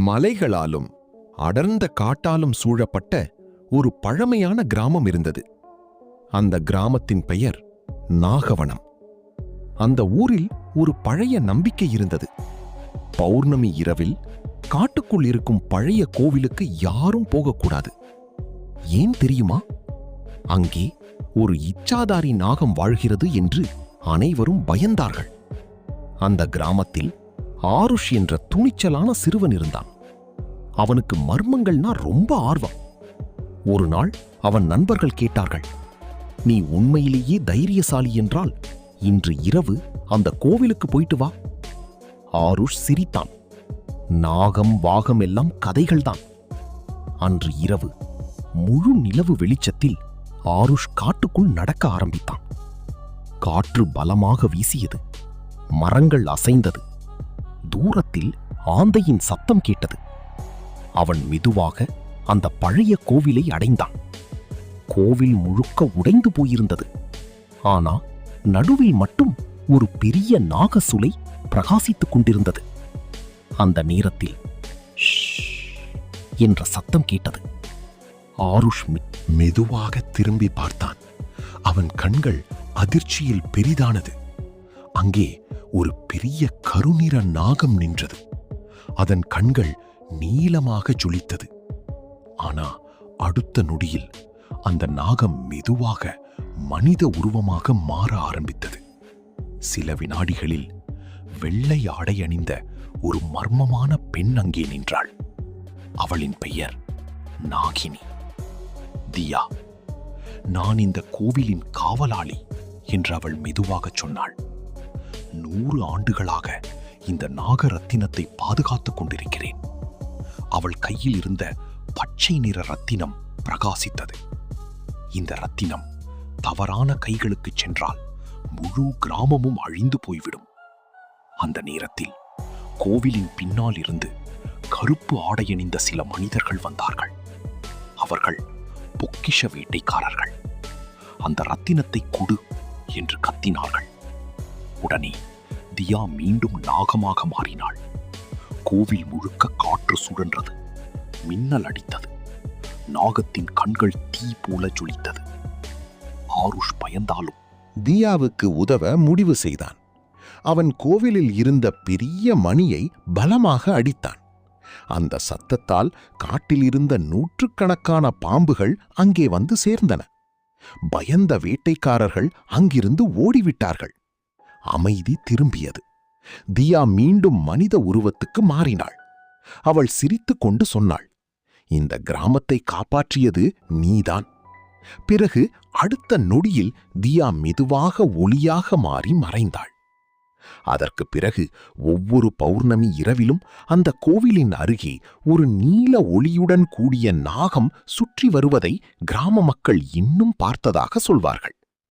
மலைகளாலும் அடர்ந்த காட்டாலும் சூழப்பட்ட ஒரு பழமையான கிராமம் இருந்தது. அந்த கிராமத்தின் பெயர் நாகவனம். அந்த ஊரில் ஒரு பழைய நம்பிக்கை இருந்தது. பௌர்ணமி இரவில் காட்டுக்குள் இருக்கும் பழைய கோவிலுக்கு யாரும் போகக்கூடாது. ஏன் தெரியுமா? அங்கே ஒரு இச்சாதாரி நாகம் வாழ்கிறது என்று அனைவரும் பயந்தார்கள். அந்த கிராமத்தில் ஆருஷ் என்ற துணிச்சலான சிறுவன் இருந்தான். அவனுக்கு மர்மங்கள்னா ரொம்ப ஆர்வம். ஒரு நாள் அவன் நண்பர்கள் கேட்டார்கள், "நீ உண்மையிலேயே தைரியசாலி என்றால் இன்று இரவு அந்த கோவிலுக்கு போயிட்டு வா." ஆருஷ் சிரித்தான். நாகம் வாகம் எல்லாம் கதைகள்தான். அன்று இரவு முழு நிலவு வெளிச்சத்தில் ஆருஷ் காட்டுக்குள் நடக்க ஆரம்பித்தான். காற்று பலமாக வீசியது. மரங்கள் அசைந்தது. தூரத்தில் ஆந்தையின் சத்தம் கேட்டது. அவன் மெதுவாக அந்த பழைய கோவிலை அடைந்தான். கோவில் முழுக்க உடைந்து போயிருந்தது. ஆனா நடுவில் மட்டும் ஒரு பெரிய நாகசுலை பிரகாசித்துக் கொண்டிருந்தது. அந்த நேரத்தில் என்ற சத்தம் கேட்டது. ஆருஷ் மெதுவாக திரும்பி பார்த்தான். அவன் கண்கள் அதிர்ச்சியில் பெரிதானது. அங்கே ஒரு பெரிய கருநிற நாகம் நின்றது. அதன் கண்கள் நீலமாக ஜொலித்தது. ஆனா அடுத்த நொடியில் அந்த நாகம் மெதுவாக மனித உருவமாக மாற ஆரம்பித்தது. சில வினாடிகளில் வெள்ளை ஆடை அணிந்த ஒரு மர்மமான பெண் அங்கே நின்றாள். அவளின் பெயர் நாகினி. தியா, "நான் இந்த கோவிலின் காவலாளி" என்று அவள் மெதுவாக சொன்னாள். 100 ஆண்டுகளாக இந்த நாகரத்தினத்தை பாதுகாத்துக் கொண்டிருக்கிறேன். அவள் கையில் இருந்த பச்சை நிற ரத்தினம் பிரகாசித்தது. இந்த ரத்தினம் தவறான கைகளுக்கு சென்றால் முழு கிராமமும் அழிந்து போய்விடும். அந்த நேரத்தில் கோவிலின் பின்னால் இருந்து கருப்பு ஆடையணிந்த சில மனிதர்கள் வந்தார்கள். அவர்கள் பொக்கிஷ வேட்டைக்காரர்கள். அந்த ரத்தினத்தை கொடு என்று கத்தினார்கள். உடனே தியா மீண்டும் நாகமாக மாறினாள். கோவில் முழுக்க காற்று சுழன்றது. மின்னல் அடித்தது. நாகத்தின் கண்கள் தீ போல ஜொலித்தது. ஆருஷ் பயந்தாலும் தியாவுக்கு உதவ முடிவு செய்தான். அவன் கோவிலில் இருந்த பெரிய மணியை பலமாக அடித்தான். அந்த சத்தத்தால் காட்டில் இருந்த 100கணக்கான பாம்புகள் அங்கே வந்து சேர்ந்தன. பயந்த வேட்டைக்காரர்கள் அங்கிருந்து ஓடிவிட்டார்கள். அமைதி திரும்பியது. தியா மீண்டும் மனித உருவத்துக்கு மாறினாள். அவள் சிரித்துக் கொண்டு சொன்னாள், "இந்த கிராமத்தை காப்பாற்றியது நீதான்." பிறகு அடுத்த நொடியில் தியா மெதுவாக ஒளியாக மாறி மறைந்தாள். அதற்கு பிறகு ஒவ்வொரு பௌர்ணமி இரவிலும் அந்த கோவிலின் அருகே ஒரு நீல ஒளியுடன் கூடிய நாகம் சுற்றி வருவதை கிராம மக்கள் இன்னும் பார்த்ததாக சொல்வார்கள்.